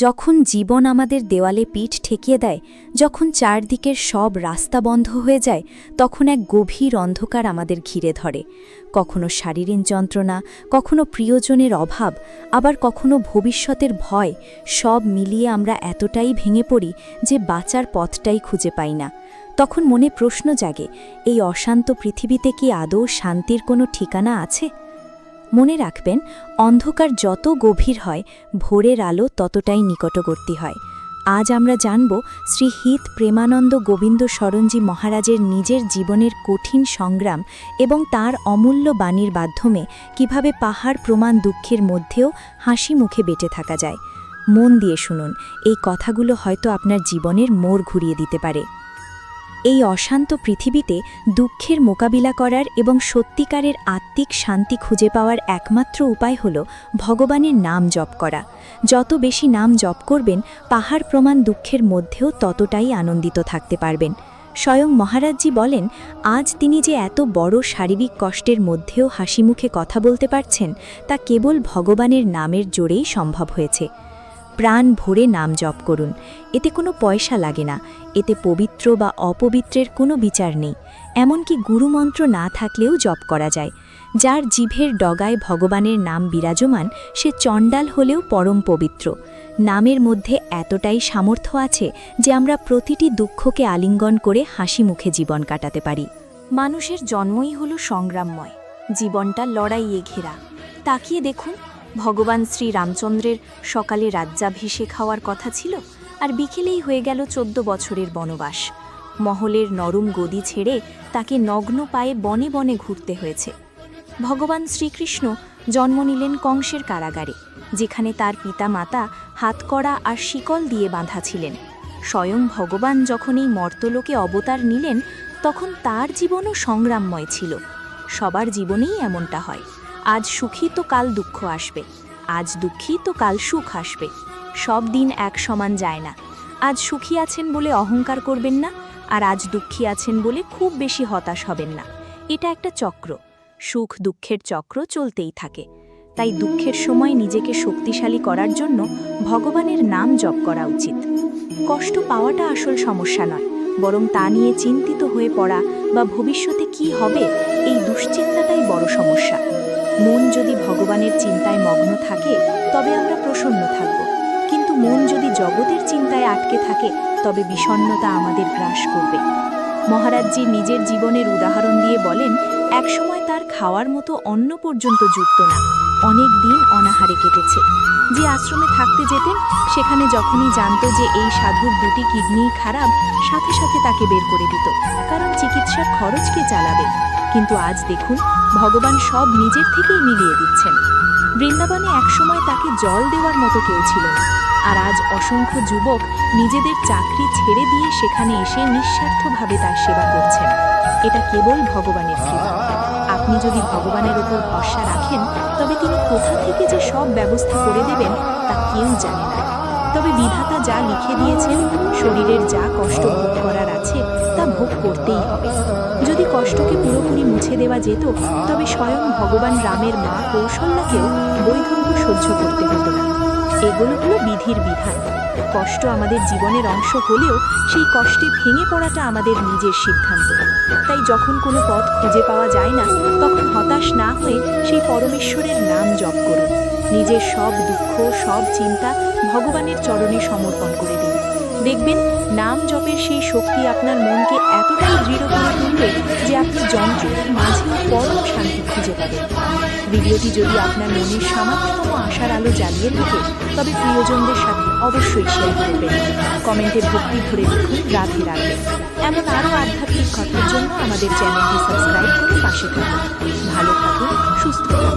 যখন জীবন আমাদের দেওয়ালে পিঠ ঠেকিয়ে দেয়, যখন চারদিকের সব রাস্তা বন্ধ হয়ে যায়, তখন এক গভীর অন্ধকার আমাদের ঘিরে ধরে। কখনো শারীরিক যন্ত্রণা, কখনো প্রিয়জনের অভাব, আবার কখনো ভবিষ্যতের ভয়, সব মিলিয়ে আমরা এতটাই ভেঙে পড়ি যে বাঁচার পথটাই খুঁজে পাই না। তখন মনে প্রশ্ন জাগে, এই অশান্ত পৃথিবীতে কি আদৌ শান্তির কোনো ঠিকানা আছে? মনে রাখবেন, অন্ধকার যত গভীর হয়, ভোরের আলো ততটাই নিকটবর্তী হয়। আজ আমরা জানব শ্রী হিত প্রেমানন্দ গোবিন্দ শরণজী মহারাজের নিজের জীবনের কঠিন সংগ্রাম এবং তার অমূল্য বাণীর মাধ্যমে কিভাবে পাহাড় প্রমাণ দুঃখের মধ্যেও হাসি মুখে বেঁচে থাকা যায়। মন দিয়ে শুনুন, এই কথাগুলো হয়তো আপনার জীবনের মোড় ঘুরিয়ে দিতে পারে। এই অশান্ত পৃথিবীতে দুঃখের মোকাবিলা করার এবং সত্যিকারের আত্মিক শান্তি খুঁজে পাওয়ার একমাত্র উপায় হল ভগবানের নাম জপ করা। যত বেশি নাম জপ করবেন, পাহাড় প্রমাণ দুঃখের মধ্যেও ততটাই আনন্দিত থাকতে পারবেন। স্বয়ং মহারাজজি বলেন, আজ তিনি যে এত বড় শারীরিক কষ্টের মধ্যেও হাসিমুখে কথা বলতে পারছেন, তা কেবল ভগবানের নামের জোরেই সম্ভব হয়েছে। প্রাণ ভরে নাম জপ করুন। এতে কোনো পয়সা লাগে না, এতে পবিত্র বা অপবিত্রের কোনো বিচার নেই। এমনকি গুরুমন্ত্র না থাকলেও জপ করা যায়। যার জিভের ডগায় ভগবানের নাম বিরাজমান, সে চণ্ডাল হলেও পরম পবিত্র। নামের মধ্যে এতটাই সামর্থ্য আছে যে আমরা প্রতিটি দুঃখকে আলিঙ্গন করে হাসি মুখে জীবন কাটাতে পারি। মানুষের জন্মই হলো সংগ্রামময়, জীবনটা লড়াইয়ে ঘেরা। তাকিয়ে দেখুন, ভগবান শ্রী রামচন্দ্রের সকালে রাজ্যাভিষেক হওয়ার কথা ছিল, আর বিকেলেই হয়ে গেল 14 বছরের বনবাস। মহলের নরম গদি ছেড়ে তাকে নগ্ন পায়ে বনে বনে ঘুরতে হয়েছে। ভগবান শ্রীকৃষ্ণ জন্ম নিলেন কংসের কারাগারে, যেখানে তার পিতা মাতা হাতকড়া আর শিকল দিয়ে বাঁধা ছিলেন। স্বয়ং ভগবান যখন এই মর্তলোকে অবতার নিলেন, তখন তার জীবনও সংগ্রামময় ছিল। সবার জীবনেই এমনটা হয়। আজ সুখী তো কাল দুঃখ আসবে, আজ দুঃখী তো কাল সুখ আসবে। সব দিন এক সমান যায় না। আজ সুখী আছেন বলে অহংকার করবেন না, আর আজ দুঃখী আছেন বলে খুব বেশি হতাশ হবেন না। এটা একটা চক্র, সুখ দুঃখের চক্র চলতেই থাকে। তাই দুঃখের সময় নিজেকে শক্তিশালী করার জন্য ভগবানের নাম জপ করা উচিত। কষ্ট পাওয়াটা আসল সমস্যা নয়, বরং তা নিয়ে চিন্তিত হয়ে পড়া বা ভবিষ্যতে কি হবে, এই দুশ্চিন্তাটাই বড় সমস্যা। মন যদি ভগবানের চিন্তায় মগ্ন থাকে, তবে আমরা প্রসন্ন থাকব। কিন্তু মন যদি জগতের চিন্তায় আটকে থাকে, তবে বিষণ্ণতা আমাদের গ্রাস করবে। মহারাজজি নিজের জীবনের উদাহরণ দিয়ে বলেন, একসময় তার খাওয়ার মতো অন্ন পর্যন্ত জুটত না। অনেক দিন অনাহারে কেটেছে। যে আশ্রমে থাকতে যেতেন, সেখানে যখনই জানত যে এই সাধুর 2টি কিডনি খারাপ, সাথে সাথে তাকে বের করে দিত, কারণ চিকিৎসার খরচ কে চালাবে। কিন্তু আজ দেখুন, ভগবান সব নিজের থেকেই মিলিয়ে দিচ্ছেন। বৃন্দাবনে একসময় তাকে জল দেওয়ার মতো কেউ ছিল না, আর আজ অসংখ্য যুবক নিজেদের চাকরি ছেড়ে দিয়ে সেখানে এসে নিঃস্বার্থভাবে তার সেবা করছেন। এটা কেবল ভগবানের কৃপা। আপনি যদি ভগবানের উপর ভরসা রাখেন, তবে তিনি কোথা থেকে যে সব ব্যবস্থা করে দেবেন তা কেউ জানে না। তবে বিধাতা যা লিখে দিয়েছেন, শরীরের যা কষ্ট ভোগ করার আছে তা ভোগ করতেই হবে। যদি কষ্টকে পুরোপুরি মুছে দেওয়া যেত, তবে স্বয়ং ভগবান রামের মা কৌশল্যাকেও বৈধব্য সহ্য করতে হতো না। এগুলো হলো বিধির বিধান। কষ্ট আমাদের জীবনের অংশ হলেও সেই কষ্টে ভেঙে পড়াটা আমাদের নিজের সিদ্ধান্ত। তাই যখন কোনো পথ খুঁজে পাওয়া যায় না, তখন হতাশ না হয়ে সেই পরমেশ্বরের নাম জপ করুন। নিজের সব দুঃখ, সব চিন্তা ভগবানের চরণে সমর্পণ করে দিন। দেখবেন, নাম জপের সেই শক্তি আপনার মনকে এতটাই দৃঢ় করে তুলবে যে আপনি যন্ত্রণার মাঝেও পরম শান্তি খুঁজে পাবেন। ভিডিওটি যদি আপনার মনের সামান্যতম আশার আলো জ্বালিয়ে থাকে, তবে প্রিয়জনদের সাথে অবশ্যই শেয়ার করবেন। কমেন্টে ভক্তি ভরে লিখুন, রাধে রাধে। এমন আরও আধ্যাত্মিক কথার জন্য আমাদের চ্যানেলটি সাবস্ক্রাইব করে পাশে থাকুন। ভালো থাকুন, সুস্থ থাকুন।